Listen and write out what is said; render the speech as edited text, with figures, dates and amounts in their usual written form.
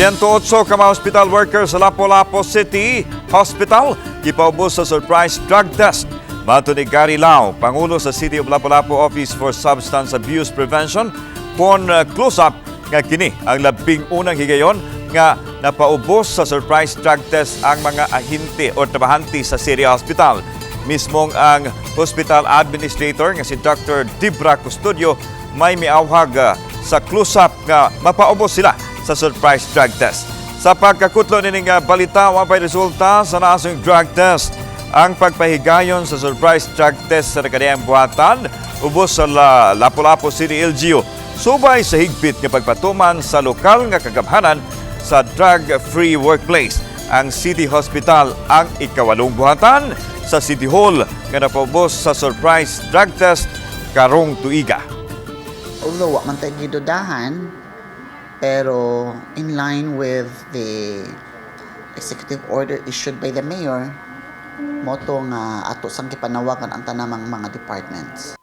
108 ka mga hospital workers sa Lapu-Lapu City Hospital gipaubos sa surprise drug test. Mato ni Gary Lau, Pangulo sa City of Lapu-Lapu Office for Substance Abuse Prevention, pon close-up nga kini ang labing unang higayon nga napaubos sa surprise drug test ang mga ahente o trabahante sa City Hospital. Mismong ang hospital administrator nga si Dr. Dibra Custodio may miawhag sa close-up nga mapaubos sila sa surprise drug test. Sa pagkakutlo nining balita, wapay resulta sa nasong drug test. Ang pagpahigayon sa surprise drug test sa nakadayang buhatan, ubos sa Lapu-Lapu City LGU, subay sa higpit nga pagpatuman sa lokal nga kagabhanan sa drug-free workplace. Ang City Hospital ang ikawalong buhatan sa City Hall nga napaubos sa surprise drug test karong tuiga. Although wa man tayo gidudahan, pero in line with the executive order issued by the mayor, moto nga ato sang gipanawagan ang tanamang mga departments.